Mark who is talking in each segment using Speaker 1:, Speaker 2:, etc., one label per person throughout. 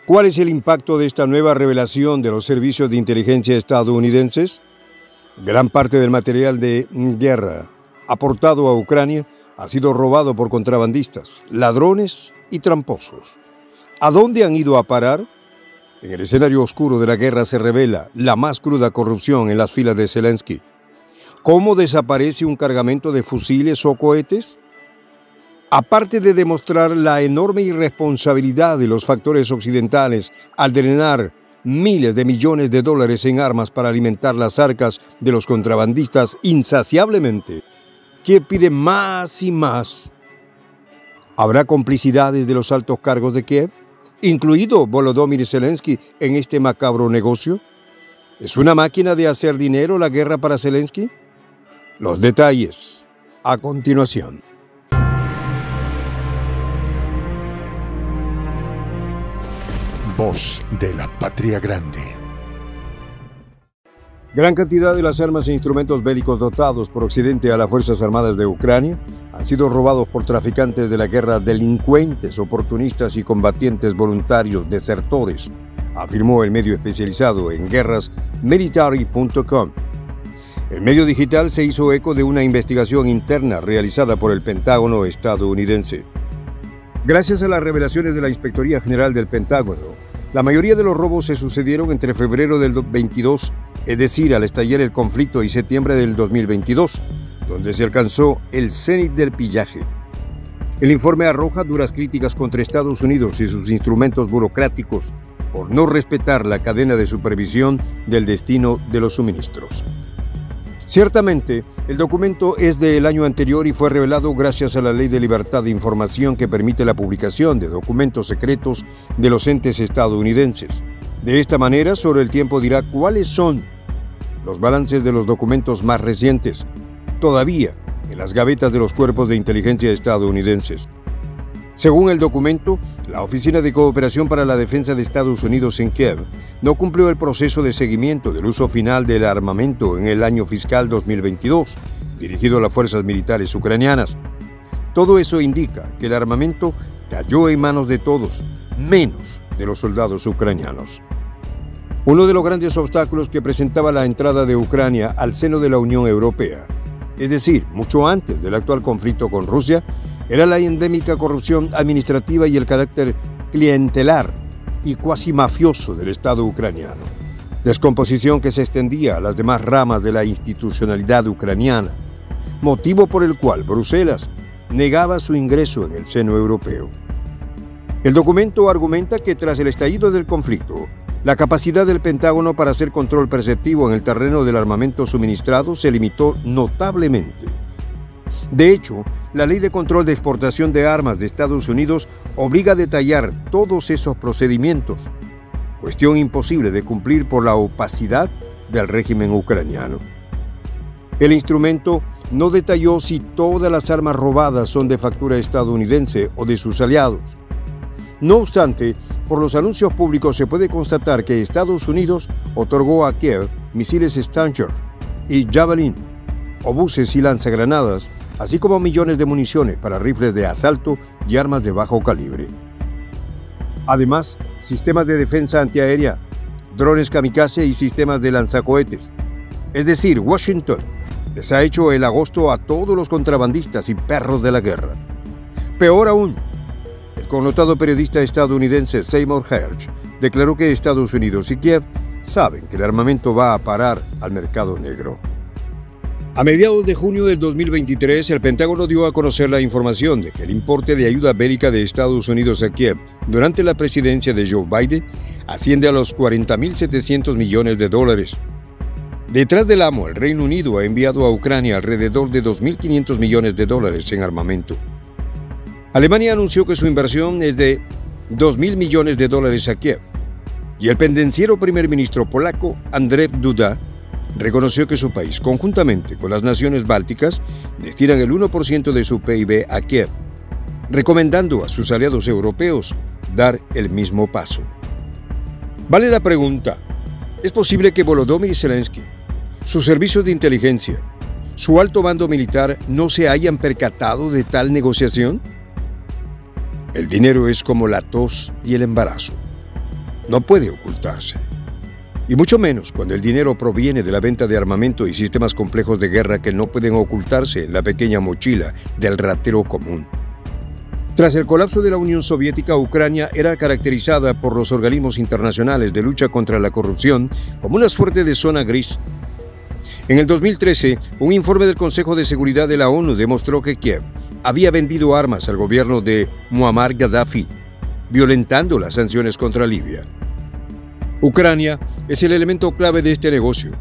Speaker 1: ¿Cuál es el impacto de esta nueva revelación de los servicios de inteligencia estadounidenses? Gran parte del material de guerra aportado a Ucrania ha sido robado por contrabandistas, ladrones y tramposos. ¿A dónde han ido a parar? En el escenario oscuro de la guerra se revela la más cruda corrupción en las filas de Zelensky. ¿Cómo desaparece un cargamento de fusiles o cohetes? Aparte de demostrar la enorme irresponsabilidad de los factores occidentales al drenar miles de millones de dólares en armas para alimentar las arcas de los contrabandistas insaciablemente, Kiev pide más y más. ¿Habrá complicidades de los altos cargos de Kiev, incluido Volodymyr Zelensky, en este macabro negocio? ¿Es una máquina de hacer dinero la guerra para Zelensky? Los detalles a continuación.
Speaker 2: Voz de la Patria Grande.
Speaker 1: Gran cantidad de las armas e instrumentos bélicos dotados por Occidente a las Fuerzas Armadas de Ucrania han sido robados por traficantes de la guerra, delincuentes, oportunistas y combatientes voluntarios, desertores, afirmó el medio especializado en guerras Military.com. El medio digital se hizo eco de una investigación interna realizada por el Pentágono estadounidense. Gracias a las revelaciones de la Inspectoría General del Pentágono, la mayoría de los robos se sucedieron entre febrero del 22, es decir, al estallar el conflicto, y septiembre del 2022, donde se alcanzó el cenit del pillaje. El informe arroja duras críticas contra Estados Unidos y sus instrumentos burocráticos por no respetar la cadena de supervisión del destino de los suministros. Ciertamente, el documento es del año anterior y fue revelado gracias a la Ley de Libertad de Información que permite la publicación de documentos secretos de los entes estadounidenses. De esta manera, sobre el tiempo dirá cuáles son los balances de los documentos más recientes, todavía en las gavetas de los cuerpos de inteligencia estadounidenses. Según el documento, la Oficina de Cooperación para la Defensa de Estados Unidos en Kiev no cumplió el proceso de seguimiento del uso final del armamento en el año fiscal 2022, dirigido a las fuerzas militares ucranianas. Todo eso indica que el armamento cayó en manos de todos, menos de los soldados ucranianos. Uno de los grandes obstáculos que presentaba la entrada de Ucrania al seno de la Unión Europea, es decir, mucho antes del actual conflicto con Rusia, era la endémica corrupción administrativa y el carácter clientelar y cuasi mafioso del Estado ucraniano. Descomposición que se extendía a las demás ramas de la institucionalidad ucraniana, motivo por el cual Bruselas negaba su ingreso en el seno europeo. El documento argumenta que tras el estallido del conflicto, la capacidad del Pentágono para hacer control perceptivo en el terreno del armamento suministrado se limitó notablemente. De hecho, la Ley de Control de Exportación de Armas de Estados Unidos obliga a detallar todos esos procedimientos, cuestión imposible de cumplir por la opacidad del régimen ucraniano. El instrumento no detalló si todas las armas robadas son de factura estadounidense o de sus aliados. No obstante, por los anuncios públicos se puede constatar que Estados Unidos otorgó a Kiev misiles Stinger y Javelin, obuses y lanzagranadas, así como millones de municiones para rifles de asalto y armas de bajo calibre. Además, sistemas de defensa antiaérea, drones kamikaze y sistemas de lanzacohetes. Es decir, Washington les ha hecho el agosto a todos los contrabandistas y perros de la guerra. Peor aún, el connotado periodista estadounidense Seymour Hersh declaró que Estados Unidos y Kiev saben que el armamento va a parar al mercado negro. A mediados de junio del 2023, el Pentágono dio a conocer la información de que el importe de ayuda bélica de Estados Unidos a Kiev durante la presidencia de Joe Biden asciende a los 40.700 millones de dólares. Detrás del amo, el Reino Unido ha enviado a Ucrania alrededor de 2.500 millones de dólares en armamento. Alemania anunció que su inversión es de 2.000 millones de dólares a Kiev, y el pendenciero primer ministro polaco, Andrzej Duda, reconoció que su país, conjuntamente con las naciones bálticas, destinan el 1% de su PIB a Kiev, recomendando a sus aliados europeos dar el mismo paso. Vale la pregunta, ¿es posible que Volodymyr Zelensky, sus servicios de inteligencia, su alto mando militar no se hayan percatado de tal negociación? El dinero es como la tos y el embarazo. no puede ocultarse. Y mucho menos cuando el dinero proviene de la venta de armamento y sistemas complejos de guerra que no pueden ocultarse en la pequeña mochila del ratero común. Tras el colapso de la Unión Soviética, Ucrania era caracterizada por los organismos internacionales de lucha contra la corrupción como una suerte de zona gris. En el 2013, un informe del Consejo de Seguridad de la ONU demostró que Kiev había vendido armas al gobierno de Muammar Gaddafi, violentando las sanciones contra Libia. Ucrania es el elemento clave de este negocio.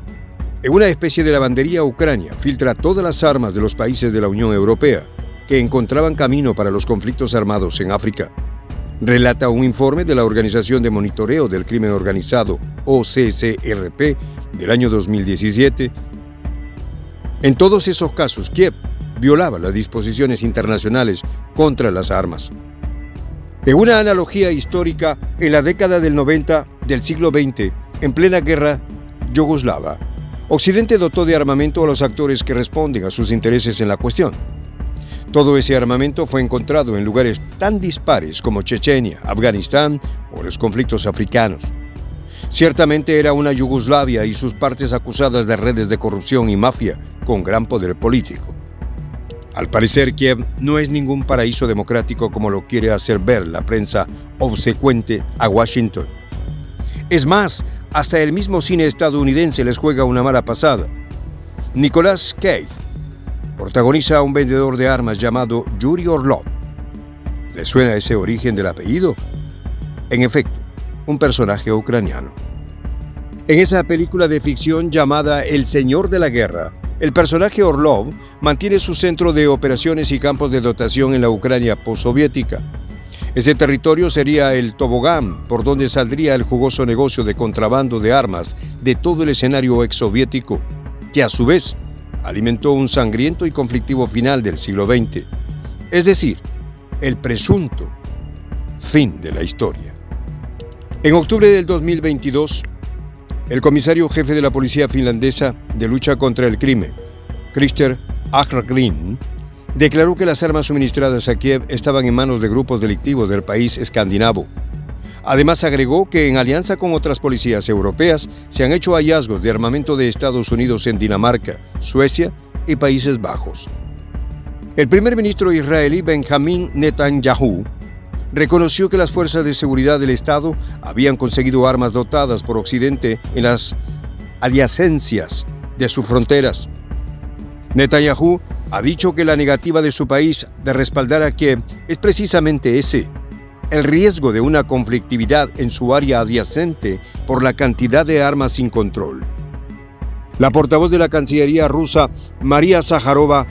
Speaker 1: En una especie de lavandería, Ucrania filtra todas las armas de los países de la Unión Europea que encontraban camino para los conflictos armados en África. Relata un informe de la Organización de Monitoreo del Crimen Organizado, OCCRP, del año 2017. En todos esos casos, Kiev violaba las disposiciones internacionales contra las armas. En una analogía histórica, en la década del 90 del siglo XX, en plena guerra yugoslava, Occidente dotó de armamento a los actores que responden a sus intereses en la cuestión. Todo ese armamento fue encontrado en lugares tan dispares como Chechenia, Afganistán o los conflictos africanos. Ciertamente era una Yugoslavia y sus partes acusadas de redes de corrupción y mafia con gran poder político. Al parecer, Kiev no es ningún paraíso democrático como lo quiere hacer ver la prensa obsecuente a Washington. Es más, hasta el mismo cine estadounidense les juega una mala pasada. Nicolas Cage protagoniza a un vendedor de armas llamado Yuri Orlov. ¿Le suena ese origen del apellido? En efecto, un personaje ucraniano. En esa película de ficción llamada El Señor de la Guerra, el personaje Orlov mantiene su centro de operaciones y campos de dotación en la Ucrania postsoviética. Ese territorio sería el tobogán por donde saldría el jugoso negocio de contrabando de armas de todo el escenario exsoviético, que a su vez alimentó un sangriento y conflictivo final del siglo XX, es decir, el presunto fin de la historia. En octubre del 2022, el comisario jefe de la policía finlandesa de lucha contra el crimen, Christer Ahlgren, declaró que las armas suministradas a Kiev estaban en manos de grupos delictivos del país escandinavo. Además, agregó que en alianza con otras policías europeas se han hecho hallazgos de armamento de Estados Unidos en Dinamarca, Suecia y Países Bajos. El primer ministro israelí Benjamin Netanyahu reconoció que las fuerzas de seguridad del Estado habían conseguido armas dotadas por Occidente en las adyacencias de sus fronteras. Netanyahu ha dicho que la negativa de su país de respaldar a Kiev es precisamente ese, el riesgo de una conflictividad en su área adyacente por la cantidad de armas sin control. La portavoz de la Cancillería rusa, María Zaharova,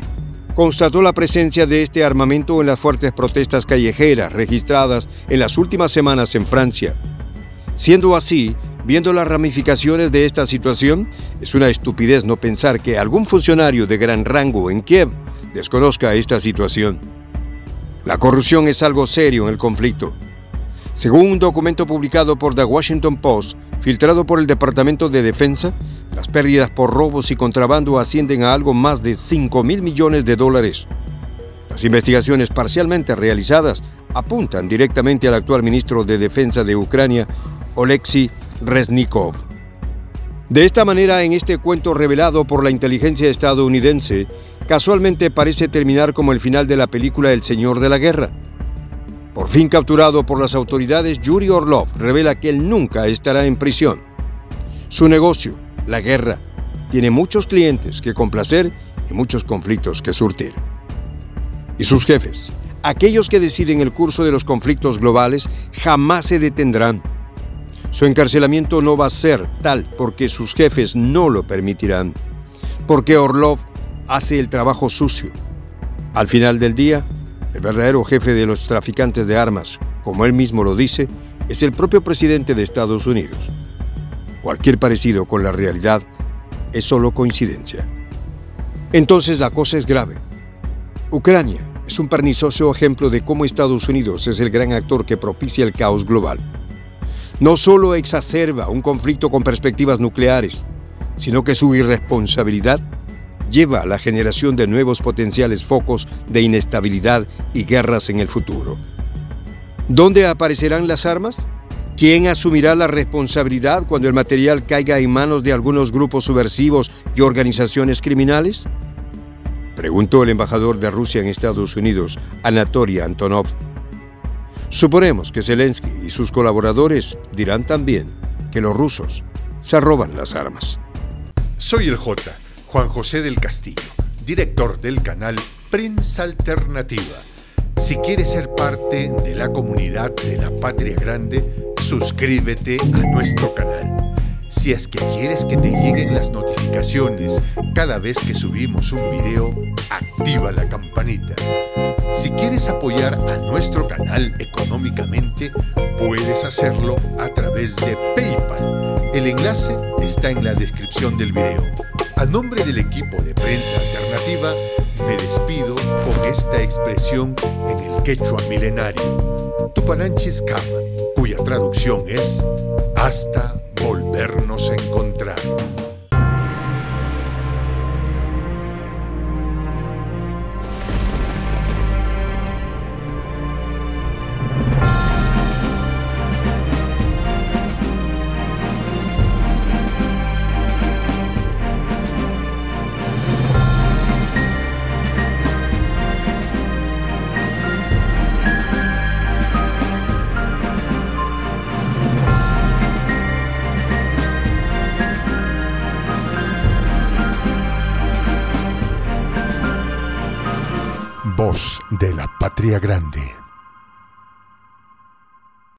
Speaker 1: constató la presencia de este armamento en las fuertes protestas callejeras registradas en las últimas semanas en Francia. Siendo así, viendo las ramificaciones de esta situación, es una estupidez no pensar que algún funcionario de gran rango en Kiev desconozca esta situación. La corrupción es algo serio en el conflicto. Según un documento publicado por The Washington Post, filtrado por el Departamento de Defensa, las pérdidas por robos y contrabando ascienden a algo más de $5.000 millones. Las investigaciones parcialmente realizadas apuntan directamente al actual ministro de Defensa de Ucrania, Oleksiy Reznikov. De esta manera, en este cuento revelado por la inteligencia estadounidense, casualmente parece terminar como el final de la película El Señor de la Guerra. Por fin capturado por las autoridades, Yuri Orlov revela que él nunca estará en prisión. Su negocio, la guerra, tiene muchos clientes que complacer y muchos conflictos que surtir. Y sus jefes, aquellos que deciden el curso de los conflictos globales, jamás se detendrán. Su encarcelamiento no va a ser tal porque sus jefes no lo permitirán, porque Orlov hace el trabajo sucio. Al final del día, el verdadero jefe de los traficantes de armas, como él mismo lo dice, es el propio presidente de Estados Unidos. Cualquier parecido con la realidad es solo coincidencia. Entonces la cosa es grave. Ucrania es un pernicioso ejemplo de cómo Estados Unidos es el gran actor que propicia el caos global. No solo exacerba un conflicto con perspectivas nucleares, sino que su irresponsabilidad lleva a la generación de nuevos potenciales focos de inestabilidad y guerras en el futuro. ¿Dónde aparecerán las armas? ¿Quién asumirá la responsabilidad cuando el material caiga en manos de algunos grupos subversivos y organizaciones criminales? Preguntó el embajador de Rusia en Estados Unidos, Anatoly Antonov. Suponemos que Zelensky y sus colaboradores dirán también que los rusos se roban las armas.
Speaker 2: Soy el J, Juan José del Castillo, director del canal Prensa Alternativa. Si quieres ser parte de la comunidad de la Patria Grande, suscríbete a nuestro canal. Si es que quieres que te lleguen las notificaciones cada vez que subimos un video, activa la campanita. Si quieres apoyar a nuestro canal económicamente, puedes hacerlo a través de PayPal. El enlace está en la descripción del video. A nombre del equipo de Prensa Alternativa, me despido con esta expresión en el quechua milenario, Tupananchis Kama, cuya traducción es hasta volvernos a encontrar. Voz de la Patria Grande.